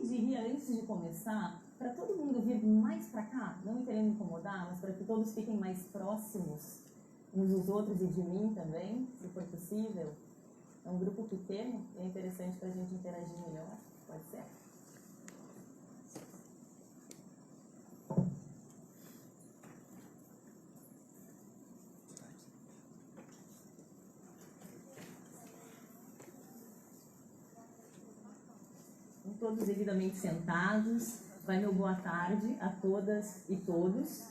pediria, antes de começar, para todo mundo vir mais para cá, não me querendo incomodar, mas para que todos fiquem mais próximos uns dos outros e de mim também, se for possível. É um grupo pequeno e é interessante para a gente interagir melhor. Pode ser? Todos devidamente sentados. Vai meu boa tarde a todas e todos.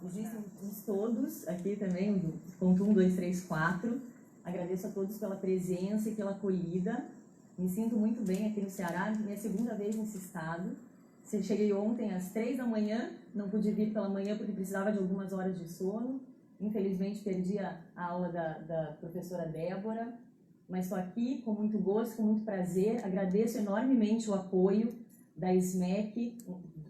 Existem os todos aqui também, ponto 1, 2, 3, 4. Agradeço a todos pela presença e pela acolhida. Me sinto muito bem aqui no Ceará, minha segunda vez nesse estado. Cheguei ontem às 3 da manhã, não pude vir pela manhã porque precisava de algumas horas de sono. Infelizmente perdi a aula da professora Débora. Mas estou aqui com muito gosto, com muito prazer. Agradeço enormemente o apoio da SMEC,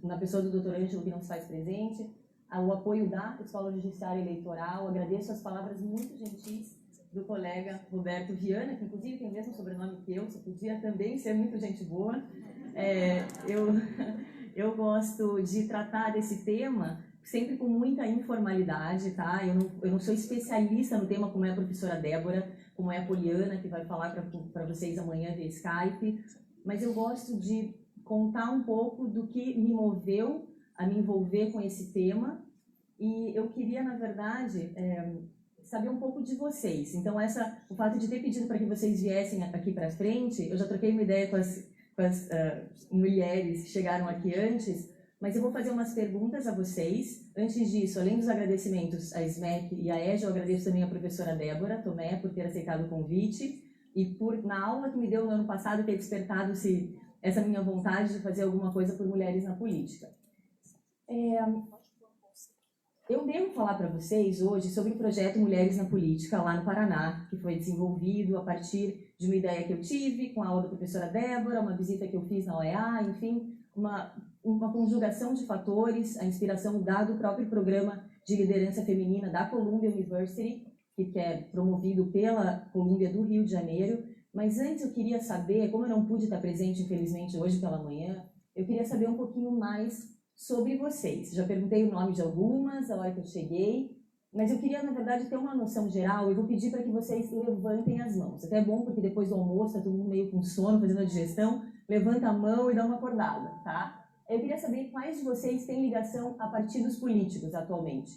na pessoa do Dr. Ângelo, que não se faz presente, o apoio da Escola Judiciária Eleitoral. Agradeço as palavras muito gentis do colega Roberto Viana, que inclusive tem o mesmo sobrenome que eu, você podia também ser muito gente boa. Eu gosto de tratar desse tema sempre com muita informalidade, tá? Eu não sou especialista no tema como é a professora Débora, como é a Poliana, que vai falar para vocês amanhã via Skype, mas eu gosto de contar um pouco do que me moveu a me envolver com esse tema, e eu queria, na verdade, saber um pouco de vocês. Então, o fato de ter pedido para que vocês viessem aqui para frente, eu já troquei uma ideia com as mulheres que chegaram aqui antes, mas eu vou fazer umas perguntas a vocês. Antes disso, além dos agradecimentos à SMEC e à EJA, eu agradeço também à professora Débora Tomé por ter aceitado o convite e por, na aula que me deu no ano passado, ter despertado essa minha vontade de fazer alguma coisa por mulheres na política. Eu devo falar para vocês hoje sobre o projeto Mulheres na Política, lá no Paraná, que foi desenvolvido a partir de uma ideia que eu tive com a aula da professora Débora, uma visita que eu fiz na OEA, enfim, uma conjugação de fatores, a inspiração dada do próprio programa de liderança feminina da Columbia University, que é promovido pela Columbia do Rio de Janeiro. Mas antes eu queria saber, como eu não pude estar presente, infelizmente, hoje pela manhã, eu queria saber um pouquinho mais sobre vocês. Já perguntei o nome de algumas, a hora que eu cheguei, mas eu queria, na verdade, ter uma noção geral. Eu vou pedir para que vocês levantem as mãos. Até é bom, porque depois do almoço, está todo mundo meio com sono, fazendo a digestão. Levanta a mão e dá uma acordada, tá? Eu queria saber quais de vocês têm ligação a partidos políticos atualmente.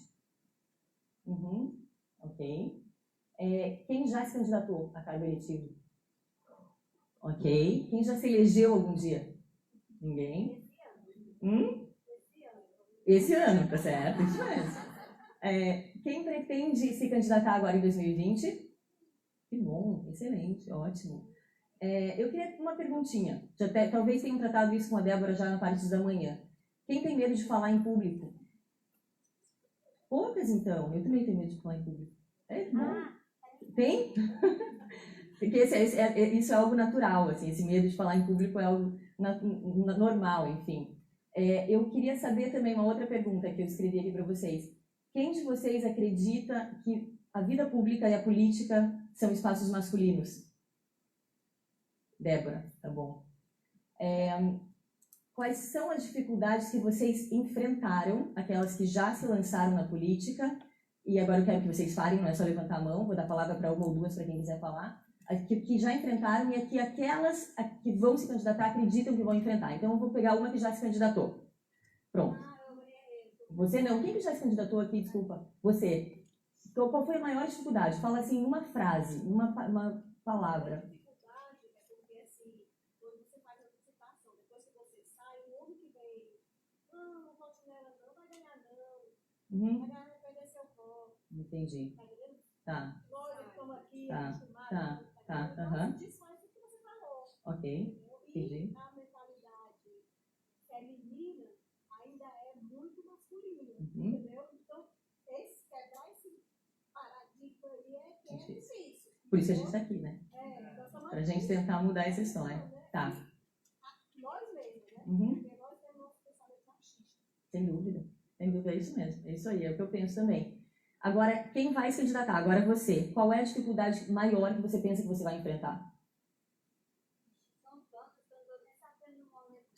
Ok. Quem já se candidatou a cargo eletivo? Ok. Quem já se elegeu algum dia? Ninguém? Esse ano, tá certo? Isso mesmo. Quem pretende se candidatar agora em 2020? Que bom, excelente, ótimo. Eu queria uma perguntinha. Talvez tenham tratado isso com a Débora já na parte da manhã. Quem tem medo de falar em público? Poucas, então. Eu também tenho medo de falar em público. Bom. Tem? Porque isso é algo natural, assim, esse medo de falar em público é algo normal, enfim. Eu queria saber também uma outra pergunta que eu escrevi aqui para vocês. Quem de vocês acredita que a vida pública e a política são espaços masculinos? Débora, tá bom. Quais são as dificuldades que vocês enfrentaram, aquelas que já se lançaram na política, e agora eu quero que vocês falem, não é só levantar a mão, vou dar a palavra para uma ou duas para quem quiser falar, que já enfrentaram e que aquelas que vão se candidatar acreditam que vão enfrentar. Então eu vou pegar uma que já se candidatou. Pronto. Você não. Quem que já se candidatou aqui? Desculpa. Você. Então, qual foi a maior dificuldade? Fala assim, uma frase, uma palavra. A dificuldade é porque, assim, quando você faz a antecipação, depois que você sai, o mundo que vem, não vote nela, não vai ganhar, não. Vai ganhar, vai perder seu voto. Entendi. Tá entendendo? Tá. Nós que estamos aqui, Tá. desfaz o que você falou. Ok. Entendi. E a mentalidade feminina ainda é muito masculina, entendeu? Então, quebrar esse paradigma aí é difícil. Por isso a gente está aqui, né? Pra gente tentar mudar essa história. Tá. Nós mesmos, né? Porque nós temos nosso pensamento machista. Sem dúvida. É isso mesmo. É isso aí, é o que eu penso também. Agora, quem vai se candidatar? Agora você. Qual é a dificuldade maior que você pensa que você vai enfrentar?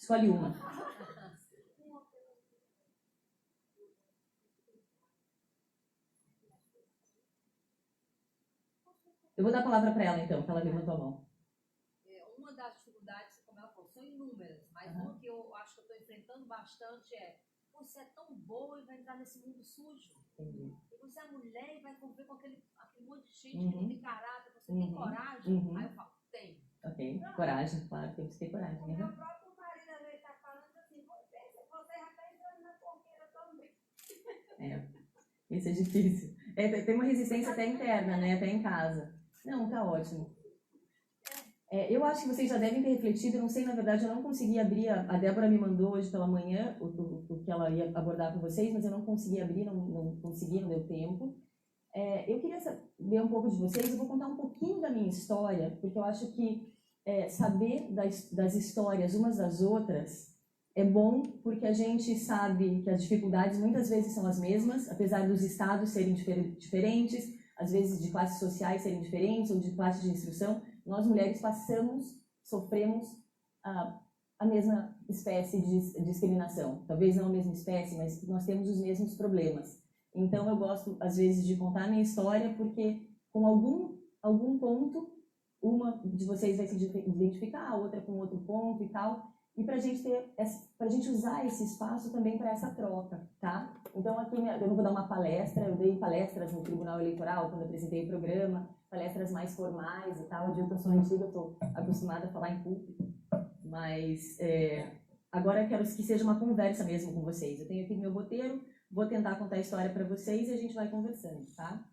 Escolhe uma. Eu vou dar a palavra para ela, então, que ela levantou a mão. Uma das dificuldades, como ela falou, são inúmeras, mas uma que eu acho que eu estou enfrentando bastante é: você é tão boa e vai entrar nesse mundo sujo. Entendi. E você é mulher e vai conviver com aquele monte de gente que não tem caráter, você tem coragem? Aí eu falo, tem. Ok, coragem, claro, temos que ter coragem. O meu próprio marido ali está falando assim, você já está entrando na porqueira também. Isso é difícil. Tem uma resistência até interna, né? Até em casa. Não, tá ótimo. Eu acho que vocês já devem ter refletido, eu não sei, na verdade, eu não consegui abrir, a Débora me mandou hoje pela manhã o que ela ia abordar com vocês, mas eu não consegui abrir, não consegui, não deu tempo. Eu queria saber um pouco de vocês, eu vou contar um pouquinho da minha história, porque eu acho que saber das histórias umas das outras é bom, porque a gente sabe que as dificuldades muitas vezes são as mesmas, apesar dos estados serem diferentes, às vezes de classes sociais serem diferentes, ou de classe de instrução, nós mulheres sofremos a mesma espécie de discriminação. Talvez não a mesma espécie, mas nós temos os mesmos problemas. Então eu gosto, às vezes, de contar a minha história, porque com algum ponto, uma de vocês vai se identificar, a outra com outro ponto e tal, e para a gente usar esse espaço também para essa troca, tá? Então aqui eu não vou dar uma palestra, eu dei palestras no Tribunal Eleitoral quando apresentei o programa, palestras mais formais e tal. De eu sou antiga, eu estou acostumada a falar em público, mas agora eu quero que seja uma conversa mesmo com vocês. Eu tenho aqui meu roteiro, vou tentar contar a história para vocês e a gente vai conversando, tá?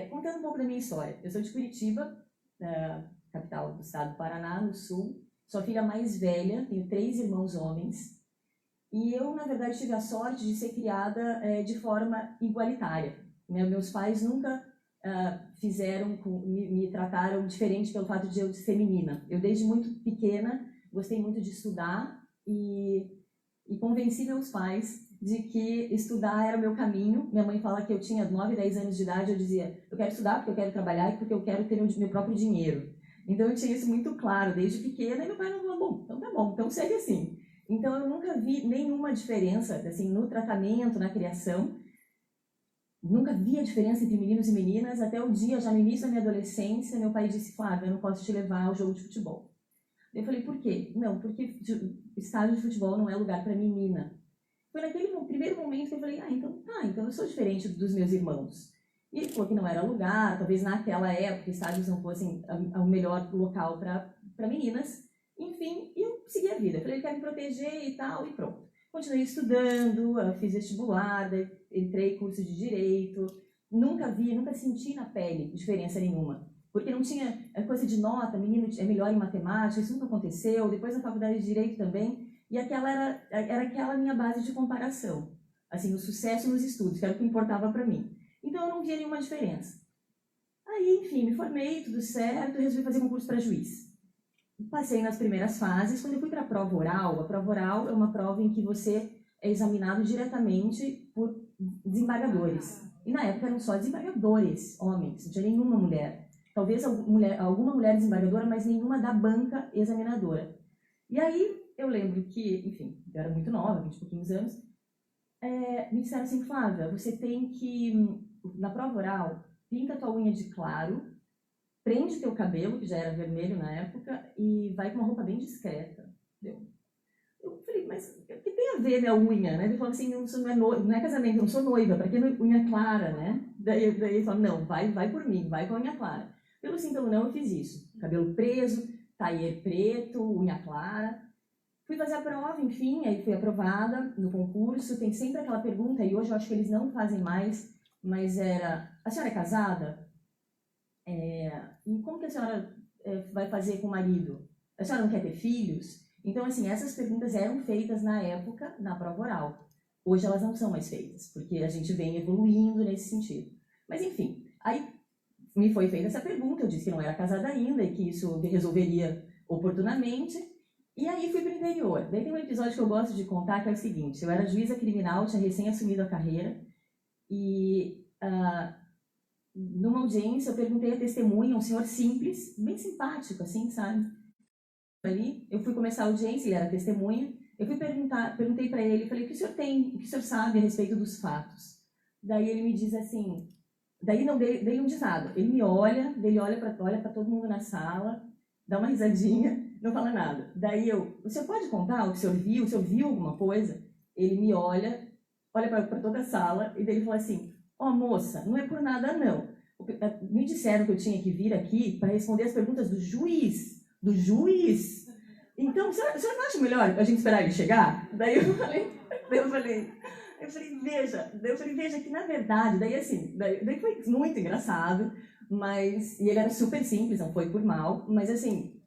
Contando um pouco da minha história. Eu sou de Curitiba, capital do estado do Paraná, no sul. Sou a filha mais velha, tenho 3 irmãos homens. E eu, na verdade, tive a sorte de ser criada de forma igualitária. Meus pais nunca me trataram diferente pelo fato de eu ser menina. Eu, desde muito pequena, gostei muito de estudar e convenci meus pais de que estudar era o meu caminho. Minha mãe fala que eu tinha 9, 10 anos de idade, eu dizia, eu quero estudar porque eu quero trabalhar e porque eu quero ter meu próprio dinheiro. Então eu tinha isso muito claro desde pequena, e meu pai falou, bom, então tá bom, então segue assim. Então eu nunca vi nenhuma diferença assim, no tratamento, na criação. Nunca vi a diferença entre meninos e meninas, até o dia, já no início da minha adolescência, meu pai disse, Flávia, eu não posso te levar ao jogo de futebol. Eu falei, por quê? Não, porque estádio de futebol não é lugar para menina. Foi naquele primeiro momento que eu falei, então eu sou diferente dos meus irmãos. E ele falou que não era lugar, talvez naquela época estádios não fossem o melhor local para meninas. Enfim, e eu segui a vida. Eu falei, ele quer me proteger e tal, e pronto. Continuei estudando, fiz vestibular, entrei em curso de Direito. Nunca senti na pele diferença nenhuma. Porque não tinha coisa de nota, menino é melhor em matemática, isso nunca aconteceu. Depois na faculdade de Direito também. E aquela era aquela minha base de comparação. Assim, o sucesso nos estudos, que era o que importava para mim. Então eu não via nenhuma diferença. Aí, enfim, me formei, tudo certo, e resolvi fazer concurso para juiz. Passei nas primeiras fases. Quando eu fui para a prova oral é uma prova em que você é examinado diretamente por desembargadores. E na época eram só desembargadores, homens, não tinha nenhuma mulher. Talvez alguma mulher desembargadora, mas nenhuma da banca examinadora. E aí eu lembro que, enfim, eu era muito nova, 20 e pouquinhos anos, me disseram assim, Flávia, você tem que, na prova oral, pinta a tua unha de claro, prende teu cabelo, que já era vermelho na época, e vai com uma roupa bem discreta. Eu falei, mas o que tem a ver minha unha, né? Ele falou assim, não é casamento, eu não sou noiva, para que unha clara, né? Daí ele falou, não, vai por mim, vai com a unha clara. Pelo sim, pelo não, eu fiz isso. Cabelo preso, taier preto, unha clara. Fui fazer a prova, enfim, aí fui aprovada no concurso. Tem sempre aquela pergunta, e hoje eu acho que eles não fazem mais, mas era, a senhora é casada? E como que a senhora vai fazer com o marido? A senhora não quer ter filhos? Então, assim, essas perguntas eram feitas na época, na prova oral. Hoje elas não são mais feitas, porque a gente vem evoluindo nesse sentido. Mas, enfim, aí me foi feita essa pergunta, eu disse que não era casada ainda e que isso resolveria oportunamente. E aí fui para o interior. Daí tem um episódio que eu gosto de contar, que é o seguinte, eu era juíza criminal, tinha recém assumido a carreira, e numa audiência eu perguntei à testemunha, um senhor simples, bem simpático, assim, sabe? ali, eu fui começar a audiência, ele era testemunha, eu perguntei para ele, falei, o que o senhor sabe a respeito dos fatos? Daí ele me diz assim, daí não diz nada, ele me olha, olha para todo mundo na sala, dá uma risadinha, não fala nada. Daí o senhor pode contar o que o senhor viu alguma coisa? Ele me olha para toda a sala, e daí ele fala assim, moça, não é por nada não, me disseram que eu tinha que vir aqui para responder as perguntas do juiz. Então, o senhor não acha melhor a gente esperar ele chegar? Daí eu falei, veja que na verdade, daí foi muito engraçado, e ele era super simples, não foi por mal, mas assim,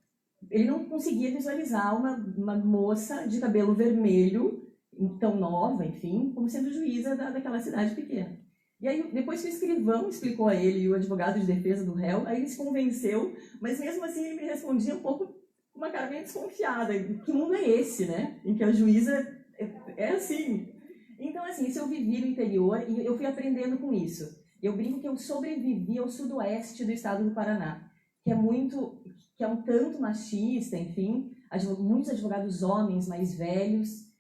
ele não conseguia visualizar uma moça de cabelo vermelho, tão nova, enfim, como sendo juíza daquela cidade pequena. E aí, depois que o escrivão explicou a ele, e o advogado de defesa do réu, aí ele se convenceu, mas mesmo assim ele me respondia um pouco com uma cara meio desconfiada. Que mundo é esse, né? Em que a juíza é assim. Então, assim, isso eu vivi no interior e eu fui aprendendo com isso. Eu brinco que eu sobrevivi ao sudoeste do estado do Paraná, que é um tanto machista, enfim, muitos advogados homens mais velhos.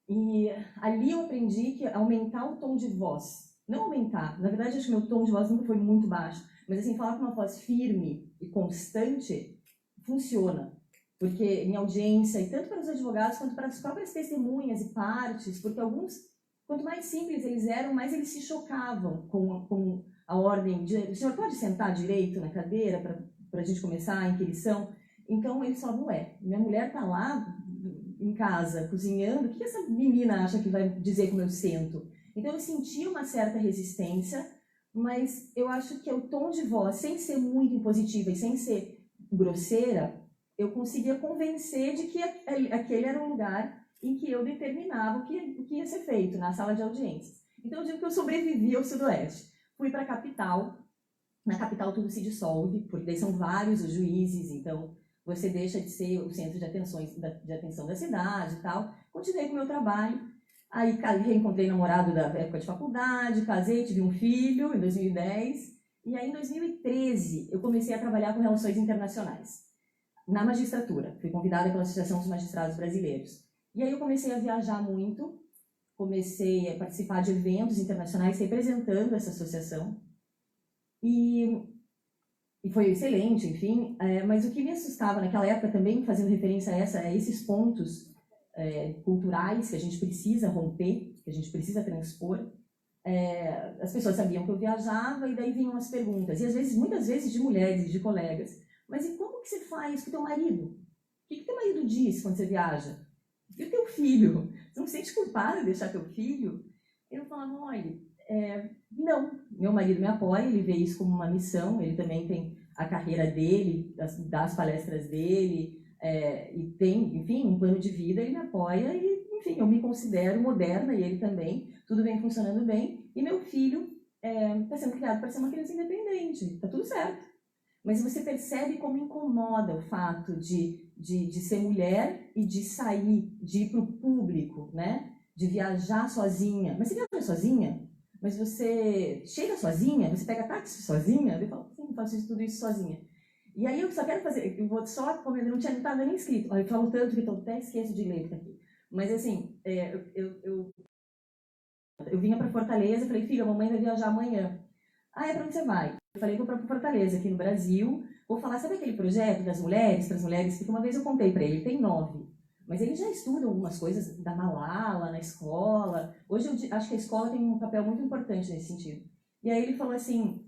E ali eu aprendi que aumentar o tom de voz, não aumentar, na verdade acho que meu tom de voz nunca foi muito baixo, mas assim, falar com uma voz firme e constante funciona. Porque em audiência, e tanto para os advogados quanto para as próprias testemunhas e partes, porque quanto mais simples eles eram, mais eles se chocavam com a ordem de, o senhor pode sentar direito na cadeira para a gente começar a inquirição? Então eles falavam, minha mulher está lá em casa, cozinhando, o que essa menina acha que vai dizer como eu sento? Então eu sentia uma certa resistência, mas eu acho que o tom de voz, sem ser muito impositiva e sem ser grosseira, eu conseguia convencer de que aquele era um lugar em que eu determinava o que ia ser feito na sala de audiências. Então eu digo que eu sobrevivi ao sudoeste. Fui para a capital, na capital tudo se dissolve, porque daí são vários os juízes, então você deixa de ser o centro de atenção da cidade e tal. Continuei com o meu trabalho, aí reencontrei namorado da época de faculdade, casei, tive um filho em 2010, e aí em 2013 eu comecei a trabalhar com relações internacionais, na magistratura. Fui convidada pela Associação dos Magistrados Brasileiros. E aí eu comecei a viajar muito, comecei a participar de eventos internacionais representando essa associação, e foi excelente, enfim, mas o que me assustava naquela época também, fazendo referência a esses pontos culturais que a gente precisa romper, que a gente precisa transpor, as pessoas sabiam que eu viajava e daí vinham as perguntas, e às vezes, muitas vezes de mulheres, de colegas, mas e como que você faz com o teu marido? O que teu marido diz quando você viaja? E o teu filho? Você não se sente culpada de deixar teu filho? Eu falava, olha, não, meu marido me apoia, ele vê isso como uma missão, ele também tem a carreira dele, das palestras dele, e tem, enfim, um plano de vida, ele me apoia e, enfim, eu me considero moderna e ele também, tudo vem funcionando bem, e meu filho está sendo criado para ser uma criança independente, está tudo certo. Mas você percebe como incomoda o fato de ser mulher e de sair, de ir para o público, né? De viajar sozinha. Mas você viaja sozinha? Mas você chega sozinha? Você pega táxi sozinha? Eu falo, sim, faço tudo isso sozinha. E aí eu só quero fazer, eu vou só, como eu não tinha nada nem escrito, eu falo tanto que eu até esqueço de ler aqui. Mas assim, eu vinha para Fortaleza e falei, filha, a mamãe vai viajar amanhã. Ah, para onde você vai? Eu falei, vou para Fortaleza, aqui no Brasil, vou falar, sabe aquele projeto das mulheres, para as mulheres, porque uma vez eu contei para ele, tem 9, mas ele já estuda algumas coisas da Malala, na escola, hoje eu acho que a escola tem um papel muito importante nesse sentido. E aí ele falou assim,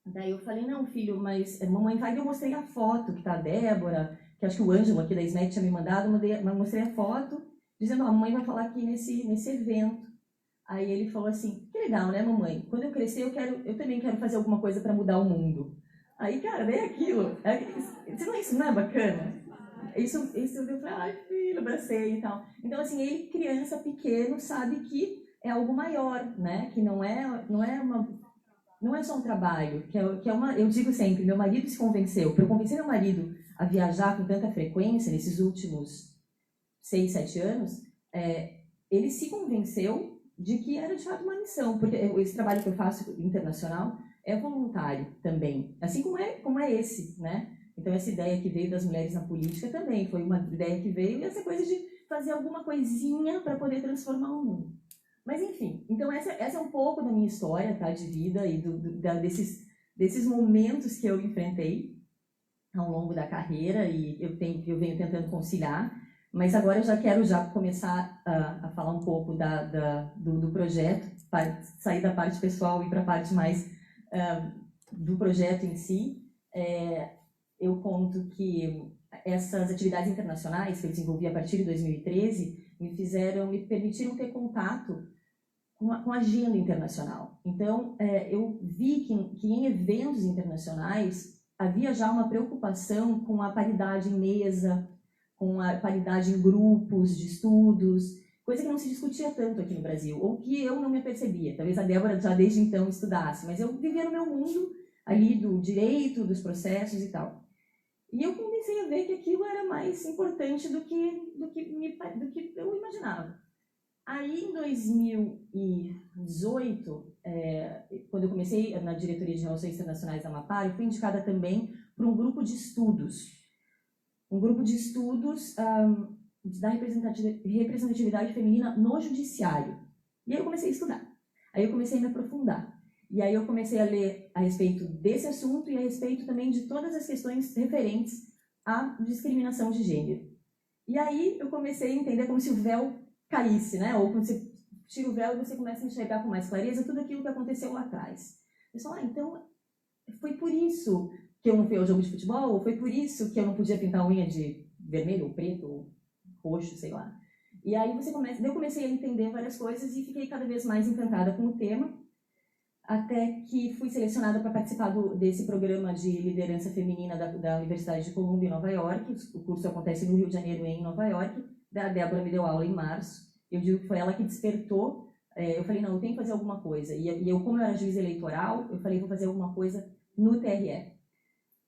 daí eu falei, não filho, mas mamãe vai, e eu mostrei a foto, que tá a Débora, que acho que o Ângelo aqui da SMEC tinha me mandado, mostrei a foto, dizendo, a mamãe vai falar aqui nesse evento. Aí ele falou assim, que legal, né, mamãe? Quando eu crescer, eu também quero fazer alguma coisa para mudar o mundo. Aí, cara, nem aquilo. Isso não é bacana? Isso eu falei, ai, filho, abracei e tal. Então, assim, ele, criança, pequeno, sabe que é algo maior, né? Que não é só um trabalho, que é uma... Eu digo sempre, meu marido se convenceu. Para eu convencer meu marido a viajar com tanta frequência nesses últimos 6, 7 anos, ele se convenceu de que era de fato uma missão, porque esse trabalho que eu faço internacional é voluntário também, assim como é esse, né? Então, essa ideia que veio das mulheres na política também foi uma ideia que veio, e essa coisa de fazer alguma coisinha para poder transformar o mundo. Mas, enfim, então essa é um pouco da minha história, tá, de vida e desses momentos que eu enfrentei ao longo da carreira, e eu venho tentando conciliar, mas agora eu já quero começar a falar um pouco do projeto, para sair da parte pessoal e para a parte mais do projeto em si. Eu conto que essas atividades internacionais que eu desenvolvi a partir de 2013 me permitiram ter contato com a agenda internacional. Então, eu vi que em eventos internacionais havia já uma preocupação com a paridade em mesa, com a paridade em grupos de estudos, coisa que não se discutia tanto aqui no Brasil, ou que eu não me apercebia. Talvez a Débora já desde então estudasse, mas eu vivia no meu mundo ali do direito, dos processos e tal. E eu comecei a ver que aquilo era mais importante do que eu imaginava. Aí, em 2018, quando eu comecei na diretoria de Relações Internacionais da Amapá, eu fui indicada também para um grupo de estudos. Um grupo de estudos da representatividade feminina no judiciário. E aí eu comecei a estudar. Aí eu comecei a me aprofundar. E aí eu comecei a ler a respeito desse assunto e a respeito também de todas as questões referentes à discriminação de gênero. E aí eu comecei a entender como se o véu caísse, né? Ou quando você tira o véu e você começa a enxergar com mais clareza tudo aquilo que aconteceu lá atrás. Eu falo, então foi por isso que eu não fui ao jogo de futebol, ou foi por isso que eu não podia pintar a unha de vermelho, ou preto, ou roxo, sei lá. E aí eu comecei a entender várias coisas e fiquei cada vez mais encantada com o tema, até que fui selecionada para participar desse programa de liderança feminina da Universidade de Columbia, em Nova York. O curso acontece no Rio de Janeiro e em Nova York. A Débora me deu aula em março. Eu digo que foi ela que despertou. Eu falei, não, eu tenho que fazer alguma coisa. E eu, como eu era juiz eleitoral, eu falei, vou fazer alguma coisa no TRE.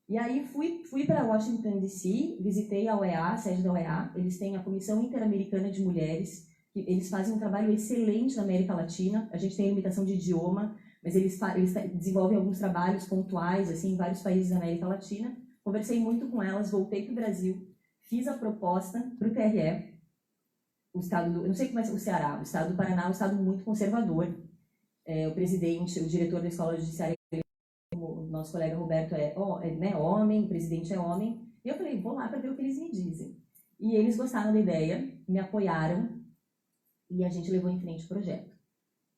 E aí fui para Washington, D.C., visitei a OEA, a sede da OEA. Eles têm a Comissão Interamericana de Mulheres. Eles fazem um trabalho excelente na América Latina. A gente tem limitação de idioma, mas eles desenvolvem alguns trabalhos pontuais assim, em vários países da América Latina. Conversei muito com elas, voltei para o Brasil, fiz a proposta para o TRE, o estado eu não sei como é o Ceará, o estado do Paraná é um estado muito conservador. O presidente, o diretor da Escola Judiciária, o nosso colega Roberto né, homem, o presidente é homem, e eu falei, vou lá para ver o que eles me dizem. E eles gostaram da ideia, me apoiaram, e a gente levou em frente o projeto.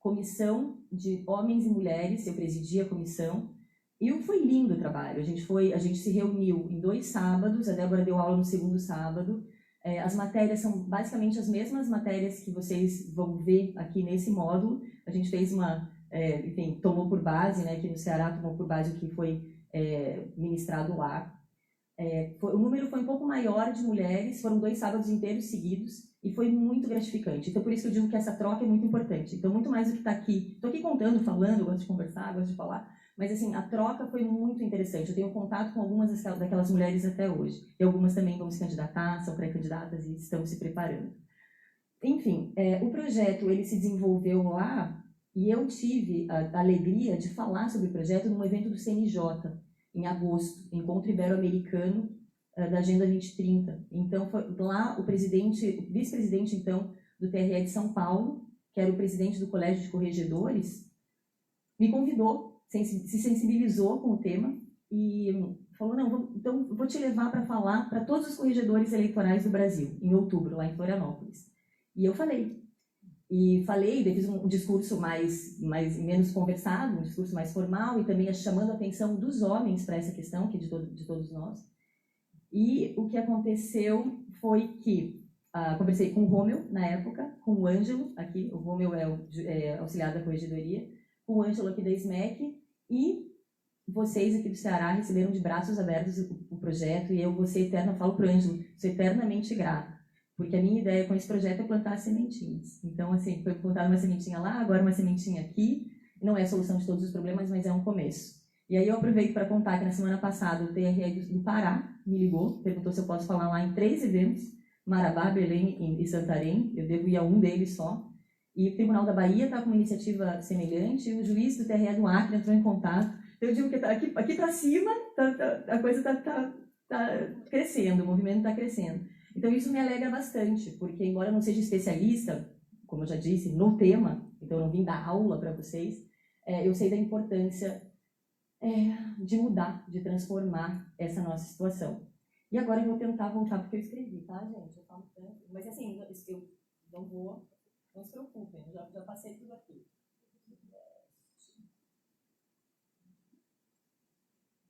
Comissão de homens e mulheres, eu presidi a comissão, e foi lindo o trabalho. A gente se reuniu em 2 sábados, a Débora deu aula no segundo sábado. As matérias são basicamente as mesmas matérias que vocês vão ver aqui nesse módulo. A gente fez enfim, tomou por base, né, aqui no Ceará, tomou por base o que foi ministrado lá. O número foi um pouco maior de mulheres, foram 2 sábados inteiros seguidos, e foi muito gratificante. Então, por isso que eu digo que essa troca é muito importante. Então, muito mais do que está aqui. Estou aqui contando, falando, eu gosto de conversar, gosto de falar. Mas, assim, a troca foi muito interessante. Eu tenho contato com algumas daquelas mulheres até hoje. E algumas também vão se candidatar, são pré-candidatas e estão se preparando. Enfim, o projeto, ele se desenvolveu lá, e eu tive a alegria de falar sobre o projeto num evento do CNJ, em agosto, Encontro Ibero-Americano da Agenda 2030. Então, foi lá o vice-presidente, então, do TRE de São Paulo, que era o presidente do Colégio de Corregedores, me convidou, se sensibilizou com o tema e falou, não, então vou te levar para falar para todos os corregedores eleitorais do Brasil, em outubro, lá em Florianópolis. E eu falei. Fiz um discurso menos conversado, um discurso mais formal, e também chamando a atenção dos homens para essa questão, que é de todos nós. E o que aconteceu foi que conversei com o Rômeu, na época, com o Ângelo, aqui, o Rômeu é auxiliar da corregedoria, com o Ângelo aqui da SMEC, e vocês aqui do Ceará receberam de braços abertos o projeto, e eu falo para o Ângelo, sou eternamente grata. Porque a minha ideia com esse projeto é plantar sementinhas. Então, assim, foi plantar uma sementinha lá, agora uma sementinha aqui. Não é a solução de todos os problemas, mas é um começo. E aí eu aproveito para contar que na semana passada o TRE do Pará me ligou, perguntou se eu posso falar lá em 3 eventos, Marabá, Belém e Santarém. Eu devo ir a um deles só. E o Tribunal da Bahia está com uma iniciativa semelhante, e o juiz do TRE do Acre entrou em contato. Eu digo que aqui para cima a coisa está crescendo, o movimento está crescendo. Então isso me alegra bastante, porque embora eu não seja especialista, como eu já disse, no tema, então eu não vim dar aula para vocês, eu sei da importância de mudar, de transformar essa nossa situação. E agora eu vou tentar voltar porque eu escrevi, tá, gente? Eu falo tanto, mas assim, eu não vou, não se preocupem, eu já passei tudo aqui.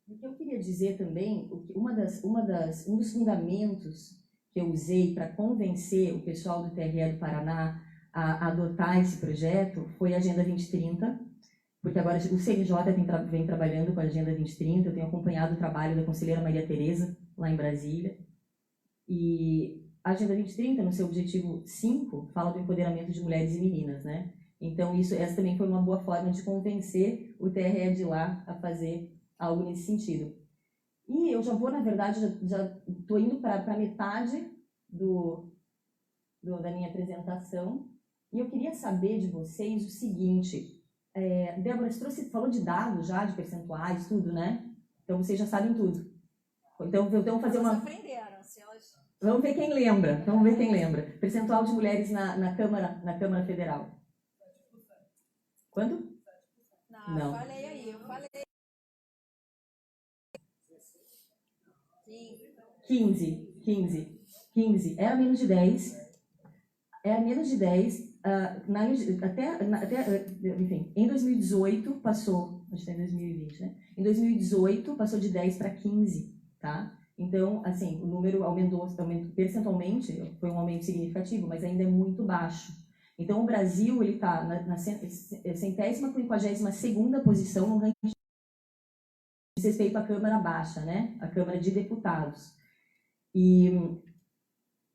O que eu queria dizer também, um dos fundamentos que eu usei para convencer o pessoal do TRE do Paraná a adotar esse projeto foi a Agenda 2030, porque agora o CNJ vem trabalhando com a Agenda 2030, eu tenho acompanhado o trabalho da conselheira Maria Tereza, lá em Brasília, e a Agenda 2030, no seu objetivo 5, fala do empoderamento de mulheres e meninas, né? Então, essa também foi uma boa forma de convencer o TRE de lá a fazer algo nesse sentido. E eu já vou, na verdade, já estou indo para metade da minha apresentação, e eu queria saber de vocês o seguinte, Débora, você falou de dados já, de percentuais, tudo, né? Então vocês já sabem tudo. Então vamos fazer uma... aprenderam, se elas... Vamos ver quem lembra, vamos ver quem lembra. Percentual de mulheres na Câmara Federal. Quanto? Não. Falei aí, eu falei. 15. Era menos de 10. Enfim, em 2018 passou, a gente está em 2020, né? Em 2018 passou de 10 para 15, tá? Então, assim, o número aumentou percentualmente, foi um aumento significativo, mas ainda é muito baixo. Então, o Brasil, ele está na 152ª posição no ranking de respeito à Câmara Baixa, né? A Câmara de Deputados. E,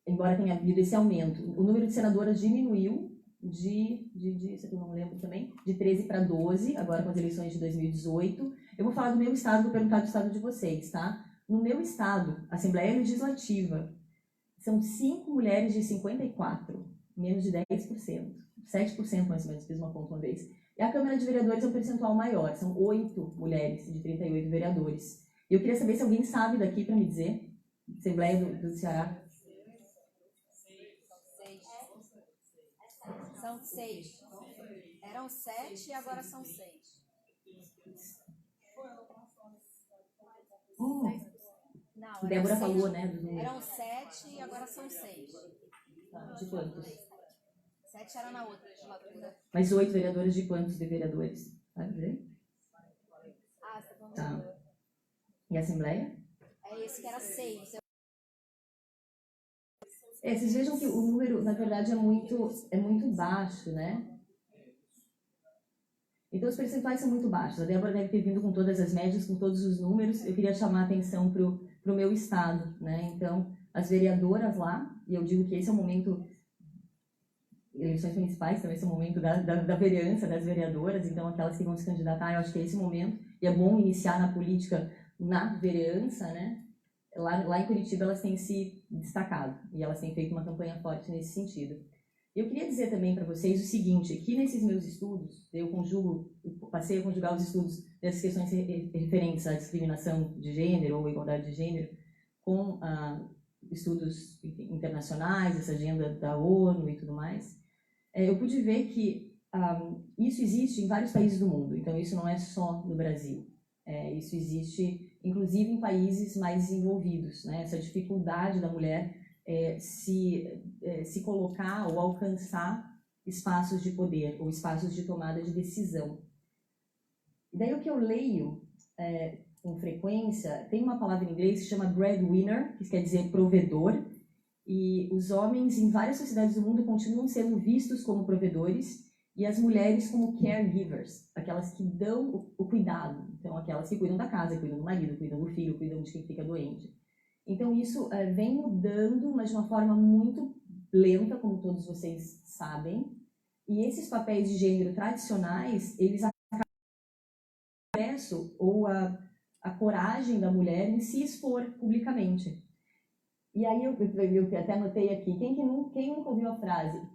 embora tenha havido esse aumento, o número de senadoras diminuiu isso aqui eu não lembro também, de 13 para 12, agora com as eleições de 2018. Eu vou falar do meu estado, vou perguntar do estado de vocês, tá? No meu estado, Assembleia Legislativa, são 5 mulheres de 54, menos de 10%, 7% mais ou menos, fiz uma conta uma vez. E a Câmara de Vereadores é um percentual maior, são 8 mulheres de 38 vereadores. E eu queria saber se alguém sabe daqui para me dizer, Assembleia do Ceará. São 6. Eram 7 e agora são 6. Não, Débora falou, né? Eram 7 e agora são 6. De quantos? 7 era na outra legislatura. Mas 8 vereadores de quantos de vereadores? Sabe dizer? Tá. E a Assembleia? É esse que era 6. Vocês vejam que o número, na verdade, é muito baixo, né? Então, os percentuais são muito baixos. A Débora deve ter vindo com todas as médias, com todos os números. Eu queria chamar a atenção para o meu estado, né? Então, as vereadoras lá, e eu digo que esse é o momento, eleições municipais também, esse é o momento da vereança, das vereadoras, então aquelas que vão se candidatar, eu acho que é esse momento. E é bom iniciar na política, na vereança, né? Lá em Curitiba elas têm se destacado e elas têm feito uma campanha forte nesse sentido. Eu queria dizer também para vocês o seguinte, que nesses meus estudos, eu passei a conjugar os estudos dessas questões referentes à discriminação de gênero ou igualdade de gênero com estudos internacionais, essa agenda da ONU e tudo mais. Eu pude ver que isso existe em vários países do mundo, então isso não é só no Brasil. Isso existe, inclusive, em países mais desenvolvidos, né? Essa dificuldade da mulher se colocar ou alcançar espaços de poder ou espaços de tomada de decisão. E daí o que eu leio com frequência, tem uma palavra em inglês que se chama breadwinner, que quer dizer provedor, e os homens em várias sociedades do mundo continuam sendo vistos como provedores, e as mulheres como caregivers, aquelas que dão o cuidado. Então, aquelas que cuidam da casa, cuidam do marido, cuidam do filho, cuidam de quem fica doente. Então, isso vem mudando, mas de uma forma muito lenta, como todos vocês sabem. E esses papéis de gênero tradicionais, eles acabam o progresso ou a coragem da mulher em se expor publicamente. E aí, eu até anotei aqui, quem nunca ouviu a frase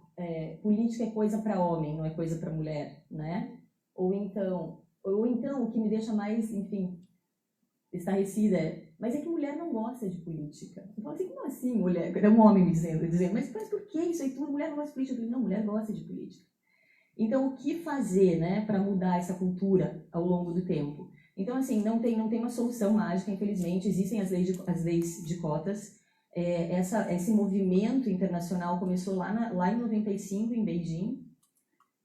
política é coisa para homem, não é coisa para mulher, né? Ou então, o que me deixa mais, enfim, estarrecida Mas é que mulher não gosta de política. Eu falo assim, como assim mulher? É um homem me dizendo, mas por que isso aí tudo? Mulher não gosta de política. Eu falei, não, mulher gosta de política. Então, o que fazer, né, para mudar essa cultura ao longo do tempo? Então, assim, não tem uma solução mágica, infelizmente. Existem as leis de cotas. Esse movimento internacional começou lá em 95, em Beijing.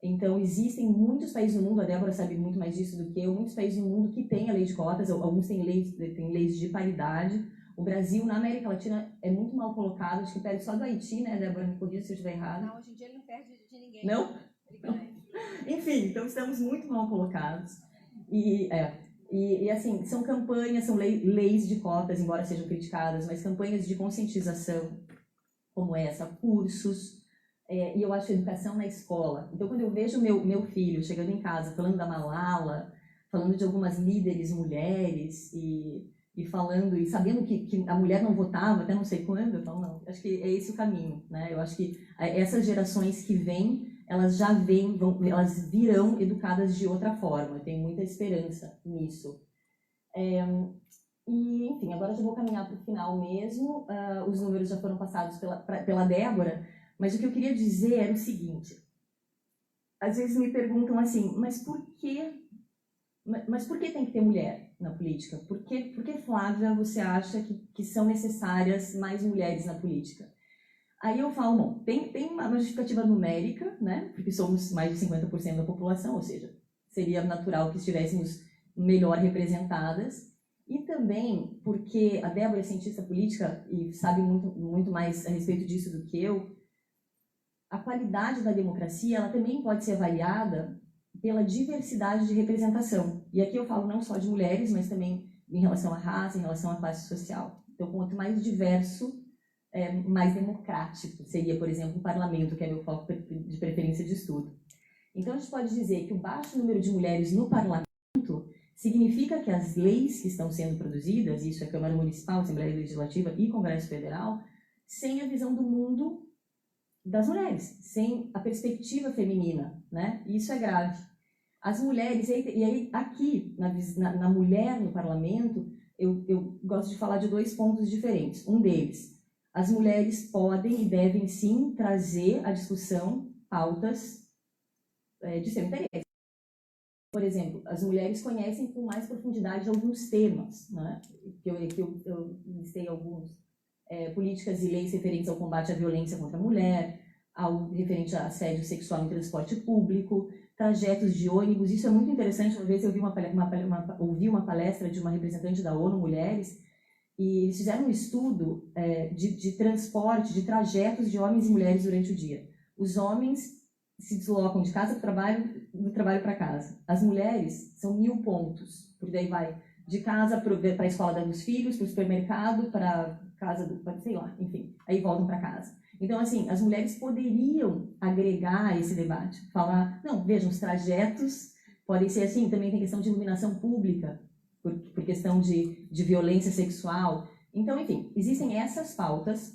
Então, existem muitos países no mundo, a Débora sabe muito mais disso do que eu, muitos países no mundo que têm a lei de cotas, alguns têm leis de paridade. O Brasil, na América Latina, é muito mal colocado, acho que perde só do Haiti, né, Débora? Me corrija se eu estiver errado. Não, hoje em dia ele não perde de ninguém. Não? Ele ganha. Enfim, então estamos muito mal colocados. E assim, são campanhas, são leis de cotas, embora sejam criticadas, mas campanhas de conscientização como essa, cursos, e eu acho educação na escola. Então, quando eu vejo meu filho chegando em casa falando da Malala, falando de algumas líderes mulheres, e falando, e sabendo que a mulher não votava até não sei quando, eu falo, não, acho que é esse o caminho, né? Eu acho que essas gerações que vêm, elas elas virão educadas de outra forma. Eu tenho muita esperança nisso. E, enfim, agora já vou caminhar para o final mesmo. Os números já foram passados pela Débora, mas o que eu queria dizer era o seguinte. Às vezes me perguntam assim, mas por que tem que ter mulher na política? Por que, Flávia, você acha que são necessárias mais mulheres na política? Aí eu falo, bom, tem uma justificativa numérica, né? Porque somos mais de 50% da população, ou seja, seria natural que estivéssemos melhor representadas. E também porque a Débora é cientista política e sabe muito mais a respeito disso do que eu, a qualidade da democracia ela também pode ser avaliada pela diversidade de representação. E aqui eu falo não só de mulheres, mas também em relação à raça, em relação à classe social. Então, quanto mais diverso, mais democrático seria, por exemplo, o parlamento, que é meu foco de preferência de estudo. Então, a gente pode dizer que o baixo número de mulheres no parlamento significa que as leis que estão sendo produzidas, isso é Câmara Municipal, Assembleia Legislativa e Congresso Federal, sem a visão do mundo das mulheres, sem a perspectiva feminina, né? E isso é grave. As mulheres, e aí aqui, na mulher no parlamento, eu gosto de falar de 2 pontos diferentes. Um deles, as mulheres podem e devem sim trazer à discussão pautas de seu interesse. Por exemplo, as mulheres conhecem com mais profundidade alguns temas, né? que eu listei alguns. Políticas e leis referentes ao combate à violência contra a mulher, referente a assédio sexual em transporte público, trajetos de ônibus. Isso é muito interessante. Uma vez eu ouvi uma palestra de uma representante da ONU Mulheres, e eles fizeram um estudo de transporte, de trajetos de homens e mulheres durante o dia. Os homens se deslocam de casa para o trabalho, do trabalho para casa. As mulheres são 1000 pontos, porque daí vai de casa para a escola dos filhos, para o supermercado, para casa, sei lá, enfim, aí voltam para casa. Então, assim, as mulheres poderiam agregar a esse debate, falar, não, vejam, os trajetos podem ser assim, também tem questão de iluminação pública, por questão de violência sexual. Então, enfim, existem essas pautas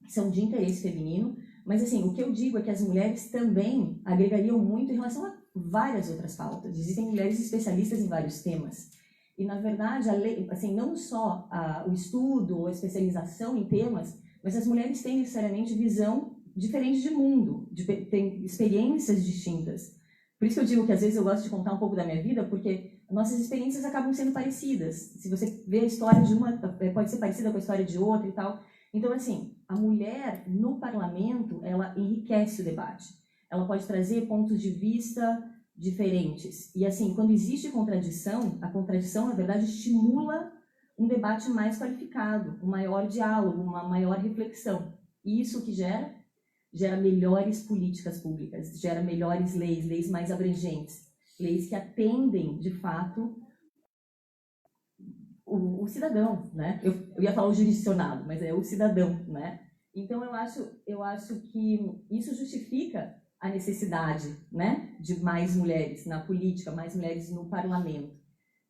que são de interesse feminino, mas, assim, o que eu digo é que as mulheres também agregariam muito em relação a várias outras pautas. Existem mulheres especialistas em vários temas. E, na verdade, a lei, assim, não só o estudo ou a especialização em temas, mas as mulheres têm necessariamente visão diferente de mundo, têm experiências distintas. Por isso que eu digo que às vezes eu gosto de contar um pouco da minha vida, porque nossas experiências acabam sendo parecidas. Se você vê a história de uma, pode ser parecida com a história de outra e tal. Então, assim, a mulher no parlamento, ela enriquece o debate. Ela pode trazer pontos de vista diferentes. E, assim, quando existe contradição, a contradição, na verdade, estimula um debate mais qualificado, um maior diálogo, uma maior reflexão. E isso que gera melhores políticas públicas, gera melhores leis mais abrangentes, leis que atendem, de fato, o cidadão, né? Eu ia falar o jurisdicionado, mas é o cidadão, né? Então, eu acho que isso justifica a necessidade, né, de mais mulheres na política, mais mulheres no parlamento.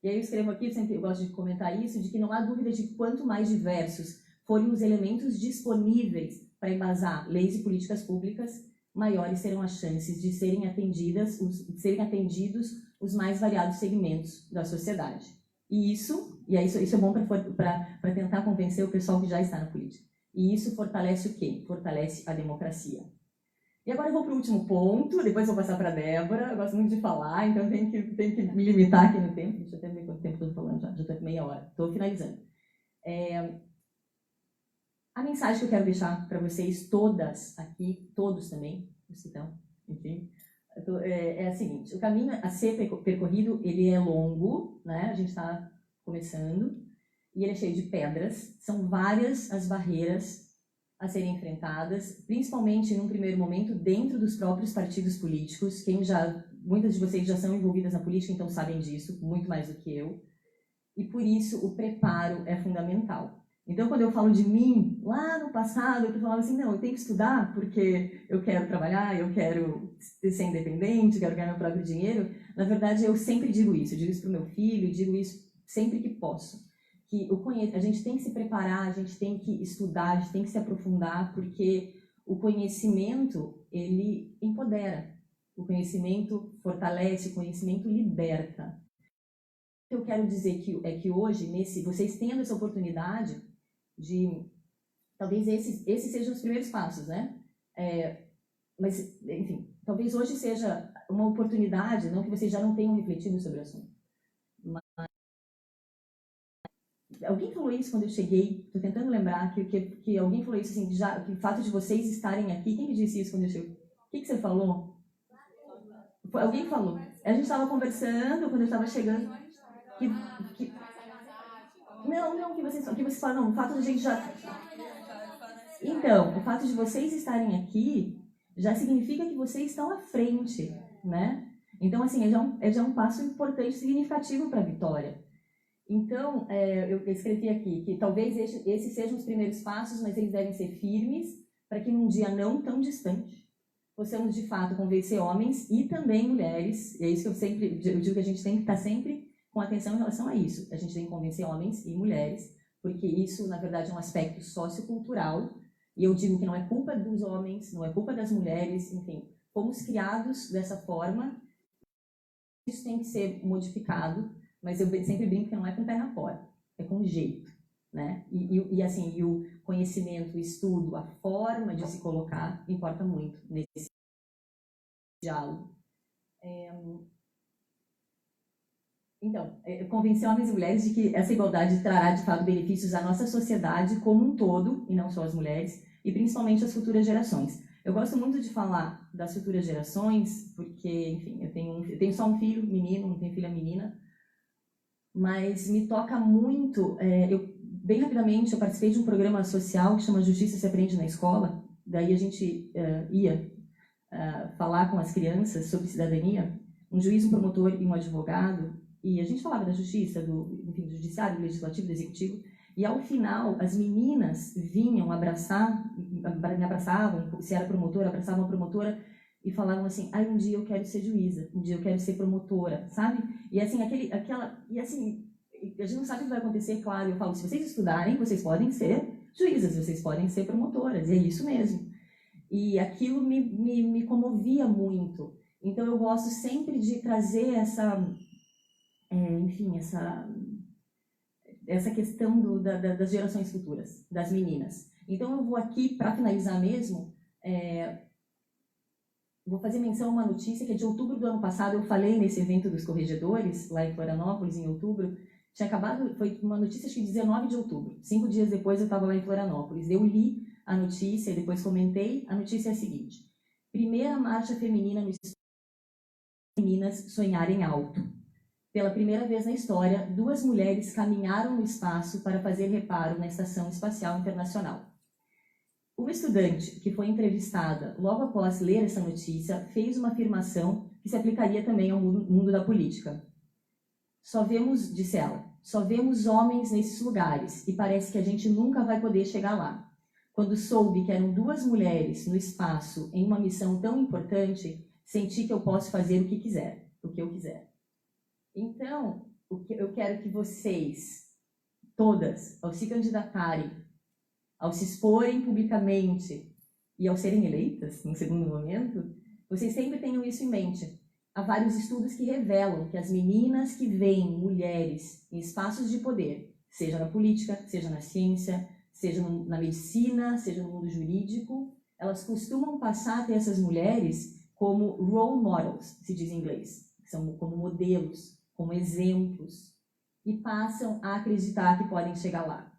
E aí eu escrevo aqui, sempre eu gosto de comentar isso, de que não há dúvida de que quanto mais diversos forem os elementos disponíveis para embasar leis e políticas públicas, maiores serão as chances de serem atendidos os mais variados segmentos da sociedade. E isso E aí isso é bom para tentar convencer o pessoal que já está na política. E isso fortalece o quê? Fortalece a democracia. E agora eu vou para o último ponto, depois vou passar para a Débora. Eu gosto muito de falar, então tenho que me limitar aqui no tempo. Deixa eu até ver quanto tempo estou falando já estou com meia hora. Estou finalizando. A mensagem que eu quero deixar para vocês todas aqui, todos também, então, enfim, é a seguinte: o caminho a ser percorrido, ele é longo, né? A gente está começando, e ele é cheio de pedras. São várias as barreiras a serem enfrentadas, principalmente num primeiro momento dentro dos próprios partidos políticos. Muitas de vocês já são envolvidas na política, então sabem disso muito mais do que eu. E por isso o preparo é fundamental. Então, quando eu falo de mim, lá no passado, eu falava assim, não, eu tenho que estudar porque eu quero trabalhar, eu quero ser independente, quero ganhar meu próprio dinheiro. Na verdade, eu sempre digo isso. Eu digo isso para o meu filho, digo isso sempre que posso. Que a gente tem que se preparar, a gente tem que estudar, a gente tem que se aprofundar, porque o conhecimento, ele empodera. O conhecimento fortalece, o conhecimento liberta. O que eu quero dizer é que hoje, vocês tendo essa oportunidade de... Talvez esses sejam os primeiros passos, né? Mas, enfim, talvez hoje seja uma oportunidade, não que vocês já não tenham refletido sobre o assunto. Alguém falou isso quando eu cheguei, estou tentando lembrar que alguém falou isso, assim, que o fato de vocês estarem aqui, quem que disse isso quando eu cheguei? O que você falou? Alguém falou. A gente estava conversando quando eu estava chegando. Não, que vocês falam, não, o fato de a gente já... Então, o fato de vocês estarem aqui já significa que vocês estão à frente, né? Então, assim, é já um passo importante, significativo para a vitória. Então, eu escrevi aqui que talvez esses sejam os primeiros passos, mas eles devem ser firmes para que num dia não tão distante possamos, de fato, convencer homens e também mulheres. E é isso que eu digo que a gente tem que estar sempre com atenção em relação a isso. A gente tem que convencer homens e mulheres, porque isso, na verdade, é um aspecto sociocultural. E eu digo que não é culpa dos homens, não é culpa das mulheres, enfim. Fomos criados dessa forma. Isso tem que ser modificado. Mas eu sempre brinco que não é com perna fora, é com jeito, né? E assim, o conhecimento, o estudo, a forma de se colocar importa muito nesse diálogo. Então, convencer homens e mulheres de que essa igualdade trará, de fato, benefícios à nossa sociedade como um todo, e não só às mulheres, e principalmente às futuras gerações. Eu gosto muito de falar das futuras gerações, porque, enfim, eu tenho só um filho menino, não tenho filha menina, mas me toca muito. Bem rapidamente, eu participei de um programa social que chama Justiça se Aprende na Escola. Daí a gente ia falar com as crianças sobre cidadania, um juiz, um promotor e um advogado, e a gente falava da justiça, do judiciário, do legislativo, do executivo, e ao final as meninas vinham me abraçavam, se era promotora, abraçavam a promotora, e falavam assim, um dia eu quero ser juíza, um dia eu quero ser promotora, sabe? E assim, e assim, a gente não sabe o que vai acontecer, claro, eu falo, se vocês estudarem, vocês podem ser juízas, vocês podem ser promotoras, e é isso mesmo. E aquilo me comovia muito. Então eu gosto sempre de trazer essa questão das gerações futuras, das meninas. Então eu vou aqui, para finalizar mesmo, vou fazer menção a uma notícia que é de outubro do ano passado. Eu falei nesse evento dos corregedores, lá em Florianópolis, em outubro. Tinha acabado, foi uma notícia, acho que 19 de outubro. 5 dias depois eu estava lá em Florianópolis. Eu li a notícia e depois comentei. A notícia é a seguinte: primeira marcha feminina no espaço, meninas sonharem alto. Pela primeira vez na história, 2 mulheres caminharam no espaço para fazer reparo na Estação Espacial Internacional. Uma estudante que foi entrevistada logo após ler essa notícia fez uma afirmação que se aplicaria também ao mundo da política. Disse ela, só vemos homens nesses lugares e parece que a gente nunca vai poder chegar lá. Quando soube que eram 2 mulheres no espaço em uma missão tão importante, senti que eu posso fazer o que eu quiser. Então, eu quero que vocês, todas, ao se candidatarem, ao se exporem publicamente e ao serem eleitas, em segundo momento, vocês sempre tenham isso em mente, há vários estudos que revelam que as meninas que veem mulheres em espaços de poder, seja na política, seja na ciência, seja na medicina, seja no mundo jurídico, elas costumam passar a ter essas mulheres como role models, se diz em inglês, que são como modelos, como exemplos, e passam a acreditar que podem chegar lá.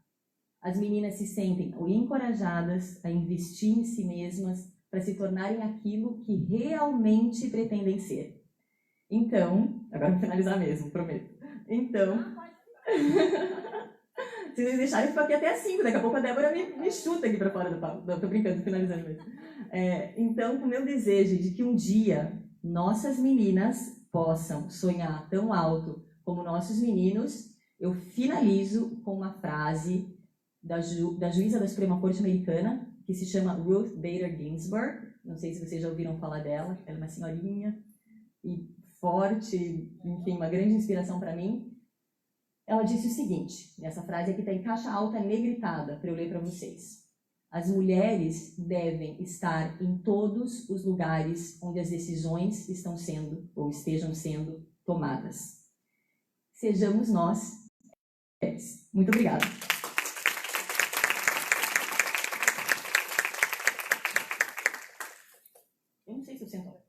As meninas se sentem encorajadas a investir em si mesmas para se tornarem aquilo que realmente pretendem ser. Então, agora vou finalizar mesmo, prometo. Então, se vocês deixarem, eu fico aqui até às 5, daqui a pouco a Débora me chuta aqui para fora do palco. Não, tô brincando, tô finalizando mesmo. Então, com o meu desejo de que um dia nossas meninas possam sonhar tão alto como nossos meninos, eu finalizo com uma frase da juíza da Suprema Corte Americana, que se chama Ruth Bader Ginsburg. Não sei se vocês já ouviram falar dela. Ela é uma senhorinha e forte, enfim, uma grande inspiração para mim. Ela disse o seguinte, essa frase aqui está em caixa alta negritada, para eu ler para vocês. As mulheres devem estar em todos os lugares onde as decisões estão sendo ou estejam sendo tomadas. Sejamos nós mulheres. Muito obrigada. Eu não sei se eu sento.